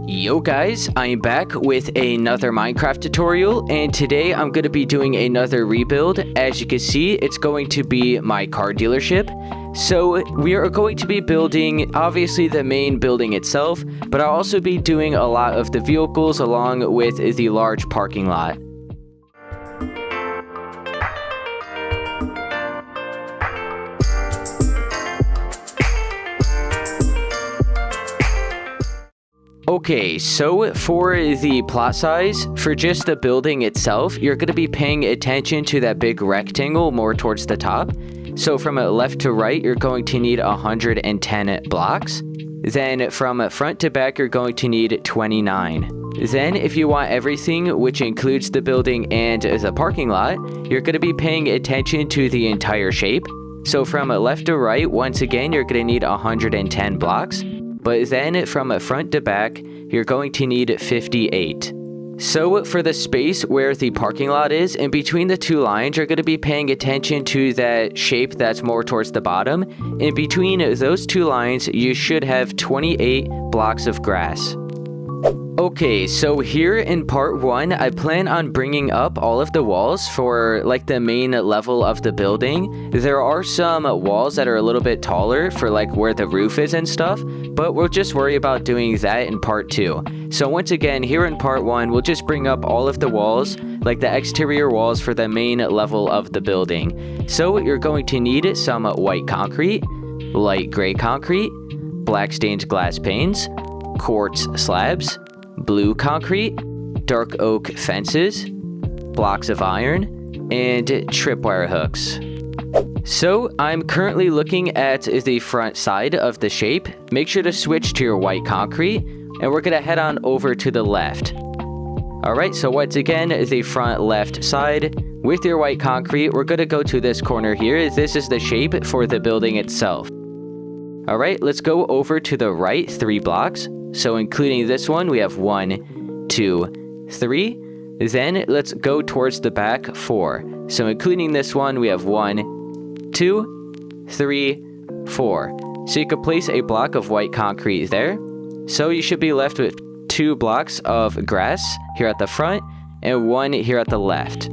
Yo guys, I'm back with another Minecraft tutorial, and today I'm going to be doing another rebuild. As you can see, it's going to be my car dealership. So we are going to be building, obviously, the main building itself, but I'll also be doing a lot of the vehicles along with the large parking lot. Okay, so for the plot size, for just the building itself, you're going to be paying attention to that big rectangle more towards the top. So from left to right, you're going to need 110 blocks. Then from front to back, you're going to need 29. Then if you want everything, which includes the building and the parking lot, you're going to be paying attention to the entire shape. So from left to right, once again, you're going to need 110 blocks. But then from front to back, you're going to need 58. So for the space where the parking lot is, in between the two lines, you're going to be paying attention to that shape that's more towards the bottom. In between those two lines, you should have 28 blocks of grass. Okay, so here in part 1, I plan on bringing up all of the walls for like the main level of the building. There are some walls that are a little bit taller for like where the roof is and stuff, but we'll just worry about doing that in part 2. So once again, here in part 1, we'll just bring up all of the walls, like the exterior walls for the main level of the building. So you're going to need some white concrete, light gray concrete, black stained glass panes, quartz slabs, blue concrete, dark oak fences, blocks of iron, and tripwire hooks. So I'm currently looking at the front side of the shape. Make sure to switch to your white concrete, and we're going to head on over to the left. Alright, so once again, the front left side with your white concrete, we're going to go to this corner here. This is the shape for the building itself. Alright, let's go over to the right 3 blocks. So including this one, we have 1, 2, 3. Then let's go towards the back 4. So including this one, we have 1, 2, 3, 4. So you could place a block of white concrete there. So you should be left with 2 blocks of grass here at the front and 1 here at the left.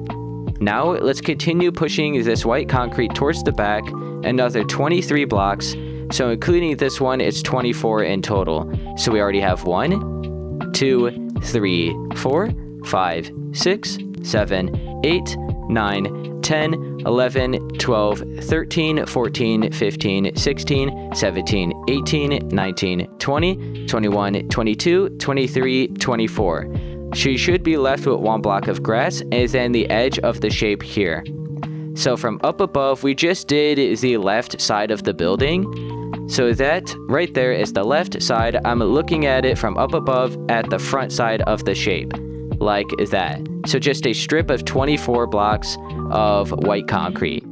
Now let's continue pushing this white concrete towards the back, another 23 blocks. So including this one, it's 24 in total. So we already have 1, 2, 3, 4, 5, 6, 7, 8, 9, 10, 11, 12, 13, 14, 15, 16, 17, 18, 19, 20, 21, 22, 23, 24. So you should be left with 1 block of grass and then the edge of the shape here. So from up above, we just did the left side of the building. So that right there is the left side. I'm looking at it from up above at the front side of the shape, like that. So just a strip of 24 blocks of white concrete.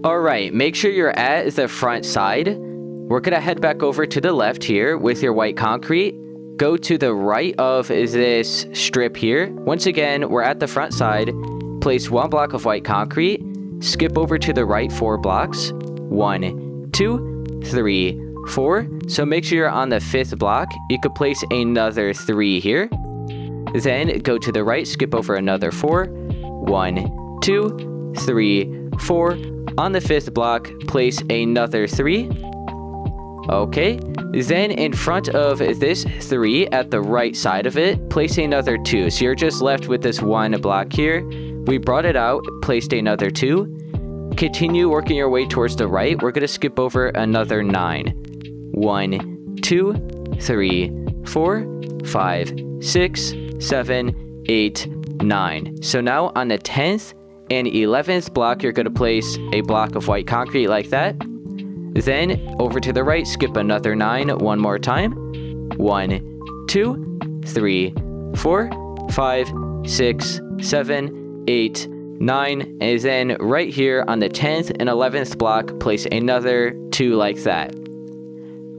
Alright, make sure you're at the front side. We're going to head back over to the left here with your white concrete. Go to the right of this strip here. Once again, we're at the front side. Place 1 block of white concrete. Skip over to the right 4 blocks. 1, 2, 3, 4. So make sure you're on the 5th block. You could place another 3 here. Then go to the right, skip over another 4. 1, 2, 3, 4. On the 5th block, place another 3. Okay. Then in front of this 3 at the right side of it, place another 2. So you're just left with this 1 block here. We brought it out, placed another 2. Continue working your way towards the right. We're going to skip over another 9. 1, 2, 3, 4, 5, 6, 7, 8, 9. So now on the 10th and 11th block, you're going to place a block of white concrete like that. Then over to the right, skip another 9 one more time. 1, 2, 3, 4, 5, 6, 7, 8, 9, and then right here on the 10th and 11th block, place another 2 like that.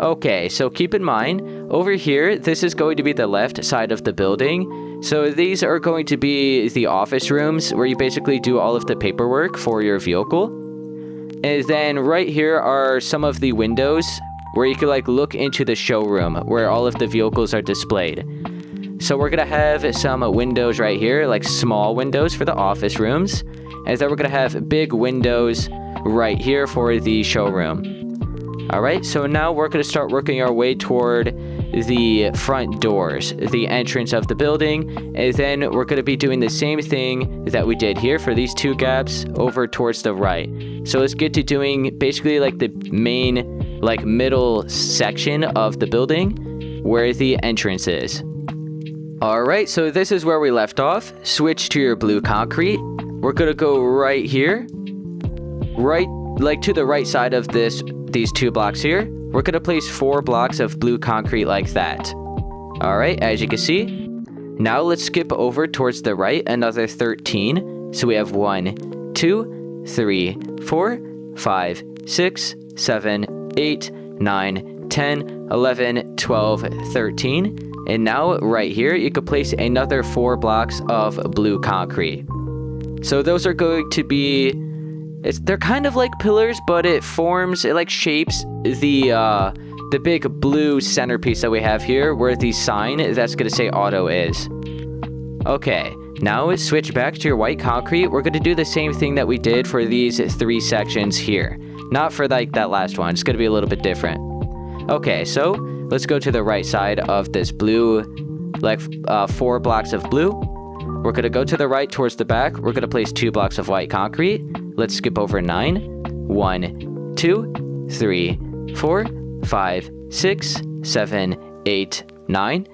Okay, so keep in mind, over here, this is going to be the left side of the building. So these are going to be the office rooms where you basically do all of the paperwork for your vehicle. And then right here are some of the windows where you can like look into the showroom where all of the vehicles are displayed. So we're gonna have some windows right here, like small windows for the office rooms, and then we're gonna have big windows right here for the showroom. Alright, so now we're gonna start working our way toward the front doors, the entrance of the building, and then we're gonna be doing the same thing that we did here for these two gaps over towards the right. So let's get to doing basically like the main, like middle section of the building where the entrance is. Alright, so this is where we left off. Switch to your blue concrete. We're gonna go right here. Right, like to the right side of these 2 blocks here. We're gonna place 4 blocks of blue concrete like that. Alright, as you can see. Now let's skip over towards the right, another 13. So we have 1, 2, 3, 4, 5, 6, 7, 8, 9, 10, 11, 12, 13. And now right here, you could place another 4 blocks of blue concrete. So those are going to be, they're kind of like pillars, but it like shapes the big blue centerpiece that we have here, where the sign that's going to say auto is. Okay, now switch back to your white concrete. We're going to do the same thing that we did for these 3 sections here. Not for like that last one, it's going to be a little bit different. Okay, so let's go to the right side of this blue, like 4 blocks of blue. We're going to go to the right towards the back. We're going to place 2 blocks of white concrete. Let's skip over 9. 1, 2, 3, 4, 5, 6, 7, 8, 9.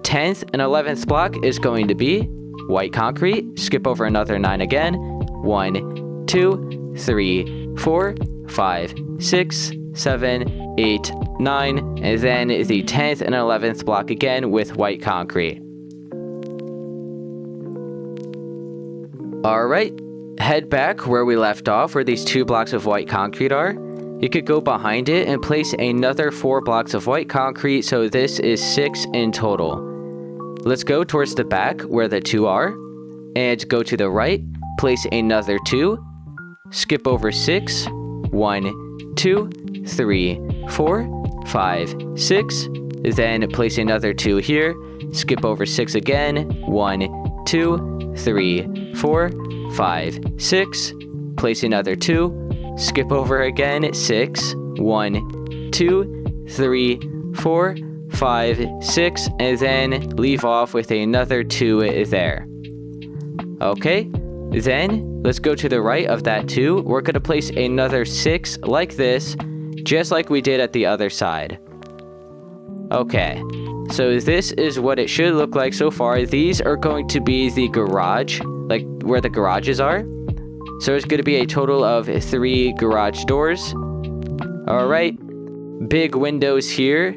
10th and 11th block is going to be white concrete. Skip over another 9 again. 1, 2, 3, 4, 5, 6, 7, 8, 9, and then the 10th and 11th block again with white concrete. Alright, head back where we left off, where these 2 blocks of white concrete are. You could go behind it and place another 4 blocks of white concrete, so this is 6 in total. Let's go towards the back where the 2 are, and go to the right, place another 2, skip over 6, 1, 2, 3, 4, 5, 6, then place another 2 here, skip over 6 again, 1, 2, 3, 4, 5, 6, place another 2, skip over again, 6, 1, 2, 3, 4, 5, 6, and then leave off with another 2 there. Okay, then let's go to the right of that 2. We're going to place another 6 like this, just like we did at the other side. Okay, so this is what it should look like so far. These are going to be the garage, like where the garages are. So it's going to be a total of 3 garage doors. Alright, big windows here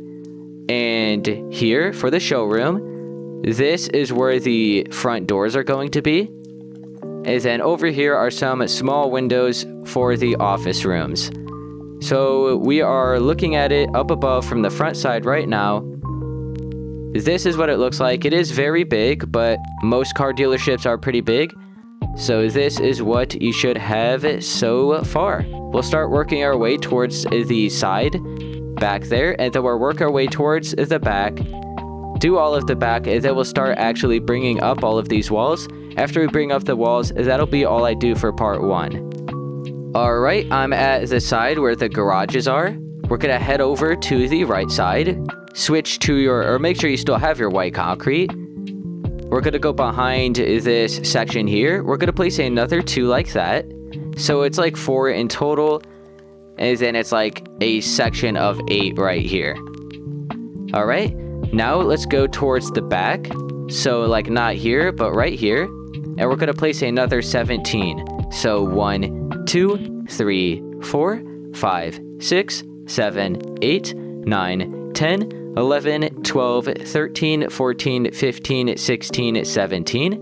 and here for the showroom. This is where the front doors are going to be. And then over here are some small windows for the office rooms. So we are looking at it up above from the front side right now. This is what it looks like. It is very big, but most car dealerships are pretty big. So this is what you should have so far. We'll start working our way towards the side back there, and then we'll work our way towards the back, do all of the back, and then we'll start actually bringing up all of these walls. After we bring up the walls, that'll be all I do for part 1. Alright, I'm at the side where the garages are. We're gonna head over to the right side, switch to or make sure you still have your white concrete. We're gonna go behind this section here. We're gonna place another 2 like that. So it's like 4 in total, and then it's like a section of 8 right here. Alright, now let's go towards the back. So like not here, but right here. And we're gonna place another 17. So 1, 2, 3, 4, 5, 6, 7, 8, 9, 10, 11, 12, 13, 14, 15, 16, 17.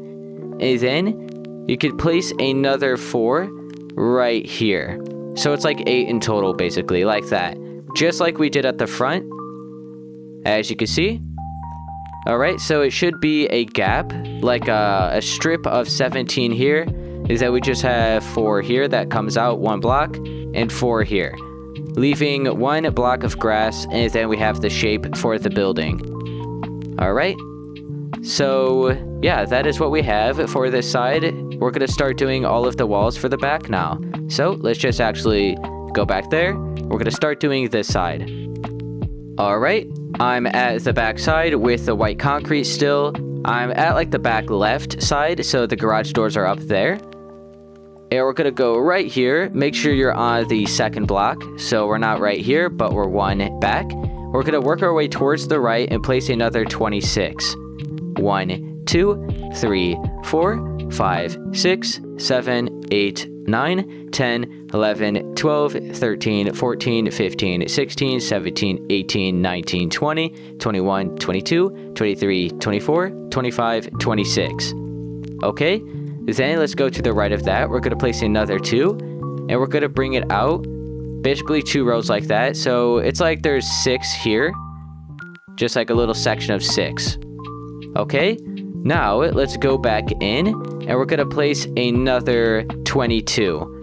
And then you could place another 4 right here. So it's like 8 in total, basically, like that. Just like we did at the front, as you can see. Alright, so it should be a gap, like a strip of 17 here, is that we just have 4 here that comes out 1 block, and 4 here. leaving 1 block of grass, and then we have the shape for the building. Alright, so yeah, that is what we have for this side. We're going to start doing all of the walls for the back now. So let's just actually go back there. We're going to start doing this side. Alright, I'm at the back side with the white concrete still. I'm at like the back left side, so the garage doors are up there. And we're going to go right here. Make sure you're on the second block. So we're not right here, but we're 1 back. We're going to work our way towards the right and place another 26. 1, 2, 3, 4, 5, 6, 7, 8, 9, 10, 11, 12, 13, 14, 15, 16, 17, 18, 19, 20, 21, 22, 23, 24, 25, 26. Okay, then let's go to the right of that. We're going to place another 2, and we're going to bring it out. Basically 2 rows like that. So it's like there's 6 here. Just like a little section of 6. Okay, now let's go back in, and we're going to place another 22.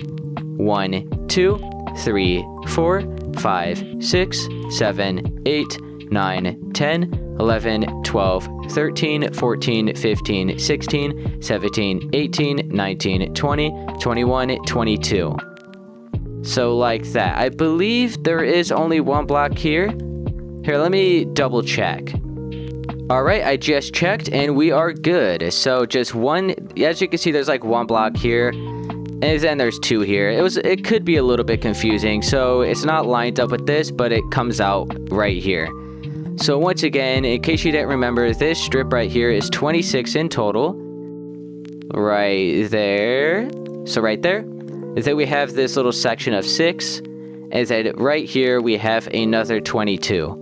1, 2, 3, 4, 5, 6, 7, 8, 9, 10, 11, 12, 13, 14, 15, 16, 17, 18, 19, 20, 21, 22. So like that. I believe there is only 1 block here. Here, let me double check. Alright, I just checked and we are good. So just 1, as you can see, there's like 1 block here. And then there's 2 here. It could be a little bit confusing. So it's not lined up with this, but it comes out right here. So once again, in case you didn't remember, this strip right here is 26 in total. Right there. So right there. And then we have this little section of 6. And then right here, we have another 22.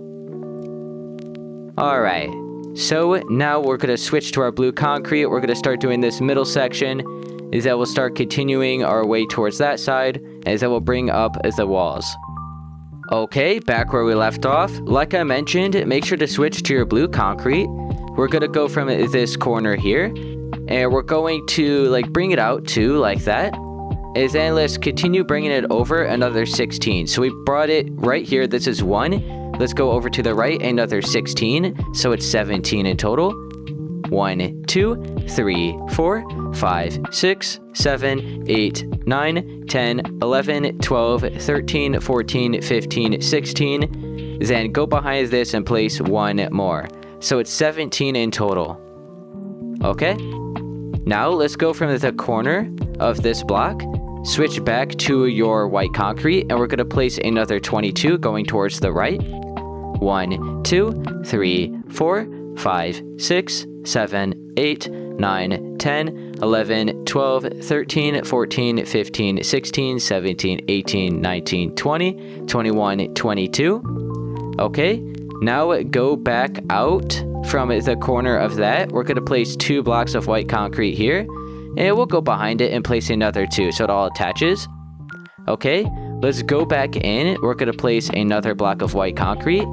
Alright. So now we're going to switch to our blue concrete. We're going to start doing this middle section. And then we'll start continuing our way towards that side. And then we'll bring up the walls. Okay, back where we left off. Like I mentioned, make sure to switch to your blue concrete. We're going to go from this corner here. And we're going to like bring it out too, like that. And then let's continue bringing it over another 16. So we brought it right here. This is 1. Let's go over to the right, another 16. So it's 17 in total. 1, 2, 3, 4, 5, 6, 7, 8, 9, 10, 11, 12, 13, 14, 15, 16. Then go behind this and place 1 more. So it's 17 in total. Okay. Now let's go from the corner of this block. Switch back to your white concrete, and we're going to place another 22 going towards the right. 1, 2, 3, 4, 5, 6, 7, 8, 9, 10, 11, 12, 13, 14, 15, 16, 17, 18, 19, 20, 21, 22. Okay, now go back out from the corner of that. We're going to place 2 blocks of white concrete here. And we'll go behind it and place another 2 so it all attaches. Okay, let's go back in. We're going to place another block of white concrete.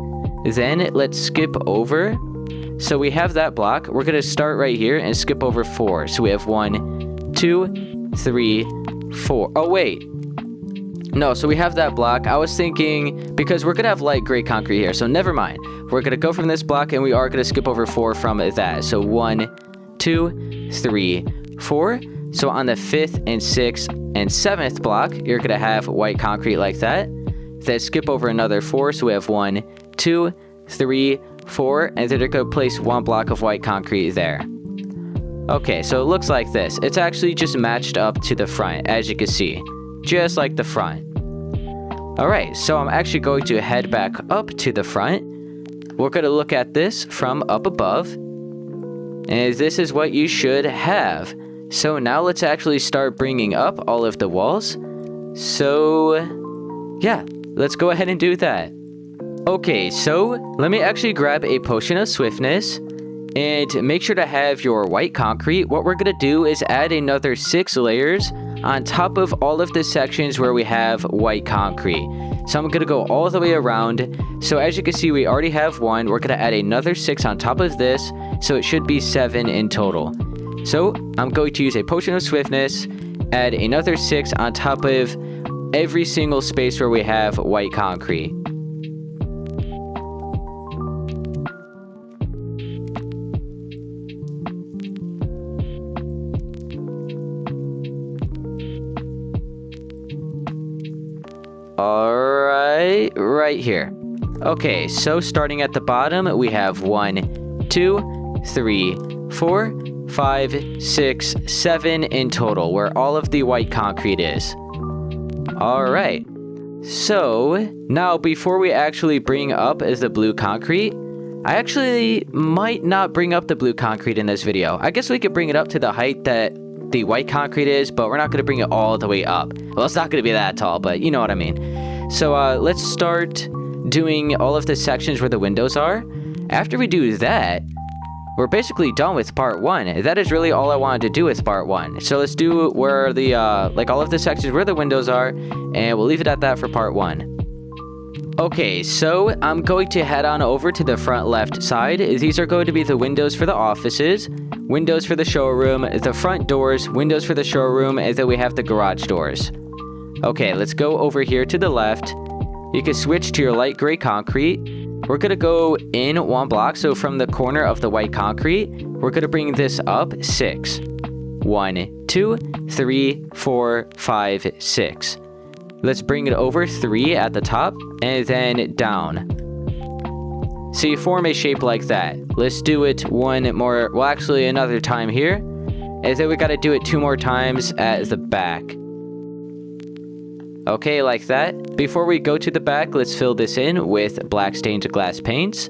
Then let's skip over. So we have that block. We're going to start right here and skip over 4. So we have 1, 2, 3, 4. Oh, wait. No, so we have that block. I was thinking, because we're going to have light gray concrete here. So never mind. We're going to go from this block and we are going to skip over 4 from that. So 1, 2, 3, 4. So on the 5th and 6th and 7th block, you're going to have white concrete like that. Then skip over another 4. So we have 1, 2, 3, 4. And then you're going to place 1 block of white concrete there. Okay, so it looks like this. It's actually just matched up to the front, as you can see. Just like the front. Alright, so I'm actually going to head back up to the front. We're going to look at this from up above. And this is what you should have. So now let's actually start bringing up all of the walls. So, yeah, let's go ahead and do that. Okay, so let me actually grab a potion of swiftness. And make sure to have your white concrete. What we're going to do is add another 6 layers on top of all of the sections where we have white concrete. So I'm going to go all the way around. So as you can see, we already have 1. We're going to add another 6 on top of this. So it should be 7 in total. So I'm going to use a potion of swiftness, add another 6 on top of every single space where we have white concrete. Alright, right here. Okay, so starting at the bottom, we have 1, 2, 3, 4, 5, 6, 7 in total, where all of the white concrete is. Alright, so now before we actually bring up the blue concrete, I actually might not bring up the blue concrete in this video. I guess we could bring it up to the height that the white concrete is, but we're not going to bring it all the way up. Well, it's not going to be that tall, but you know what I mean. So let's start doing all of the sections where the windows are. After we do that, we're basically done with part 1. That is really all I wanted to do with part 1. So let's do where the like all of the sections where the windows are, and we'll leave it at that for part 1. Okay, so I'm going to head on over to the front left side. These are going to be the windows for the offices, windows for the showroom, the front doors, windows for the showroom, and then we have the garage doors. Okay, let's go over here to the left. You can switch to your light gray concrete. We're going to go in 1 block, so from the corner of the white concrete, we're going to bring this up 6. 1, 2, 3, 4, 5, 6. Let's bring it over 3 at the top, and then down. So you form a shape like that. Let's do it one more, well actually another time here. And then we gotta do it 2 more times at the back. Okay, like that. Before we go to the back, let's fill this in with black stained glass paints.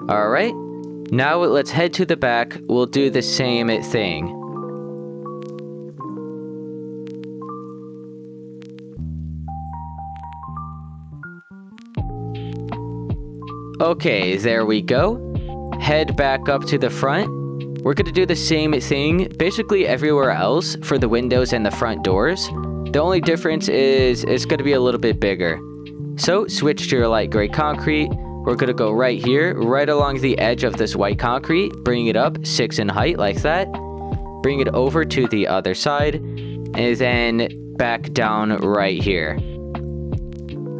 Alright, now let's head to the back. We'll do the same thing. Okay, there we go. Head back up to the front. We're going to do the same thing basically everywhere else for the windows and the front doors. The only difference is it's going to be a little bit bigger. So switch to your light gray concrete. We're going to go right here, right along the edge of this white concrete. Bring it up 6 in height like that. Bring it over to the other side. And then back down right here.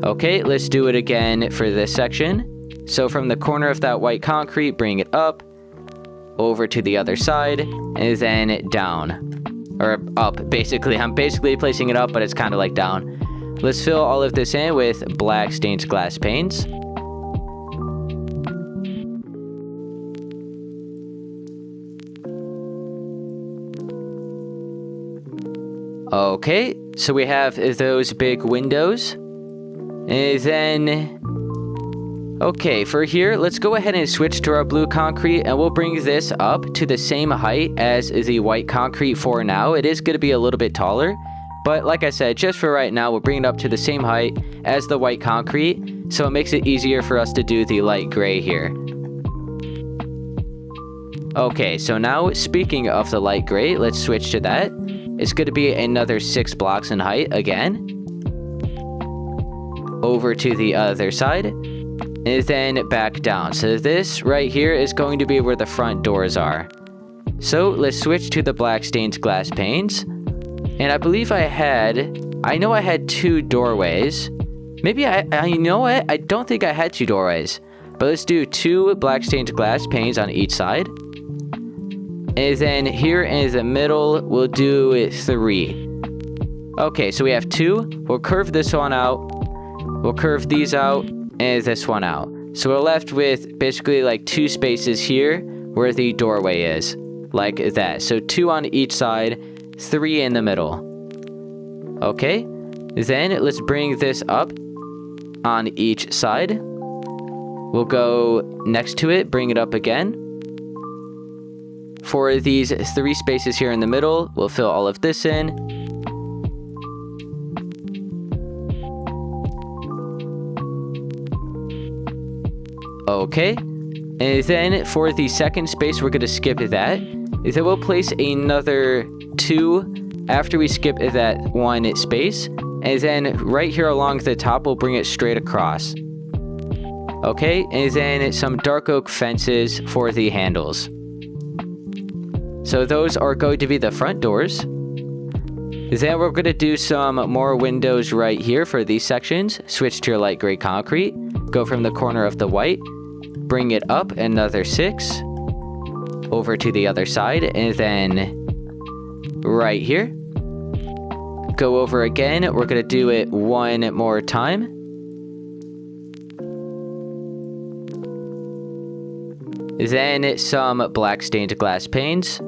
Okay, let's do it again for this section. So from the corner of that white concrete, bring it up, over to the other side, and then down. Or up, basically. I'm basically placing it up, but it's kind of like down. Let's fill all of this in with black stained glass paints. Okay, so we have those big windows. And then... okay, for here, let's go ahead and switch to our blue concrete, and we'll bring this up to the same height as the white concrete for now. It is going to be a little bit taller, but like I said, just for right now, we'll bring it up to the same height as the white concrete, so it makes it easier for us to do the light gray here. Okay, so now, speaking of the light gray, let's switch to that. It's going to be another 6 blocks in height again. Over to the other side. And then back down. So this right here is going to be where the front doors are. So let's switch to the black stained glass paints. And I believe I know I had 2 doorways. Maybe you know what? I don't think I had 2 doorways. But let's do 2 black stained glass panes on each side. And then here in the middle, we'll do 3. Okay, so we have 2. We'll curve this one out. We'll curve these out. And this one out. So we're left with basically like 2 spaces here where the doorway is. Like that. So 2 on each side, 3 in the middle. Okay. Then let's bring this up on each side. We'll go next to it, bring it up again. For these 3 spaces here in the middle, we'll fill all of this in. Okay, and then for the second space, we're going to skip that. Then we'll place another 2 after we skip that 1 space. And then right here along the top, we'll bring it straight across. Okay, and then some dark oak fences for the handles. So those are going to be the front doors. Then we're going to do some more windows right here for these sections. Switch to your light gray concrete. Go from the corner of the white. Bring it up another 6. Over to the other side. And then right here. Go over again. We're going to do it one more time. Then some black stained glass panes.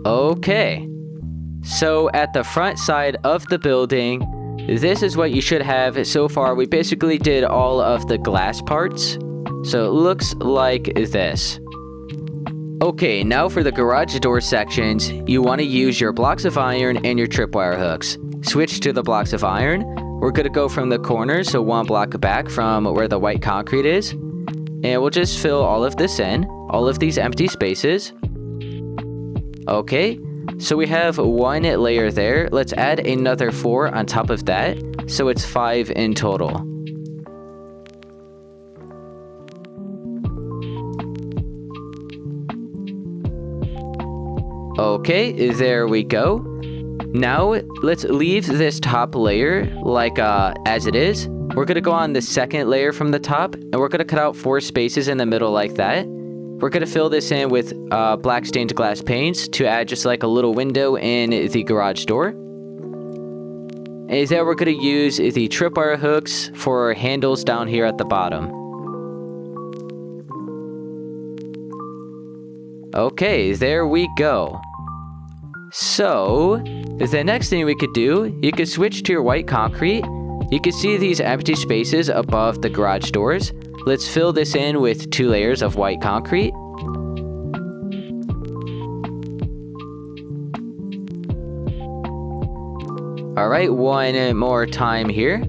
Okay. So at the front side of the building, this is what you should have. So far, we basically did all of the glass parts. So it looks like this. Okay, now for the garage door sections, you want to use your blocks of iron and your tripwire hooks. Switch to the blocks of iron. We're going to go from the corner, so 1 block back from where the white concrete is. And we'll just fill all of this in, all of these empty spaces. Okay, so we have 1 layer there. Let's add another 4 on top of that, so it's 5 in total. Okay, there we go. Now, let's leave this top layer like as it is. We're going to go on the second layer from the top, and we're going to cut out 4 spaces in the middle like that. We're going to fill this in with black stained glass paints to add just like a little window in the garage door. And then we're going to use the tripwire hooks for handles down here at the bottom. Okay, there we go. So, the next thing we could do, you could switch to your white concrete. You can see these empty spaces above the garage doors. Let's fill this in with 2 layers of white concrete. Alright, 1 more time here.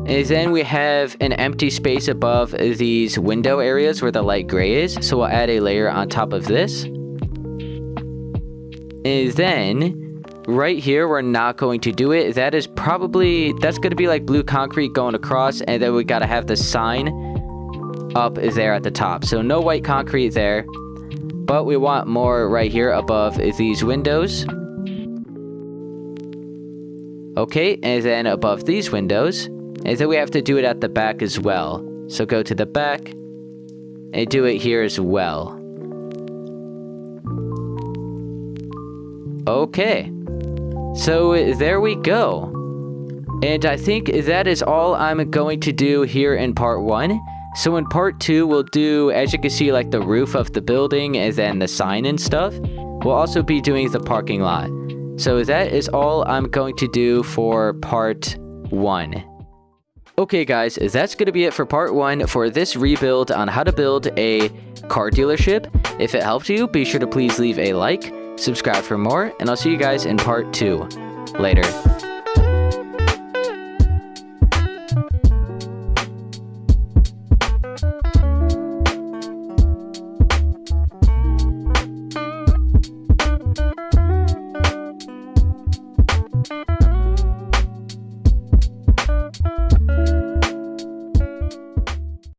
And then we have an empty space above these window areas where the light gray is. So we'll add a layer on top of this. And then right here, we're not going to do it. That's going to be like blue concrete going across, and then we got to have the sign up there at the top. So no white concrete there, but we want more right here above these windows. Okay, and then above these windows, and then we have to do it at the back as well. So go to the back and do it here as well. Okay. So there we go. And I think that is all I'm going to do here in part 1. So in part 2, we'll do, as you can see, like the roof of the building and then the sign and stuff. We'll also be doing the parking lot. So that is all I'm going to do for part 1. Okay guys, that's going to be it for part 1 for this rebuild on how to build a car dealership. If it helped you, be sure to please leave a like, subscribe for more, and I'll see you guys in part 2. Later.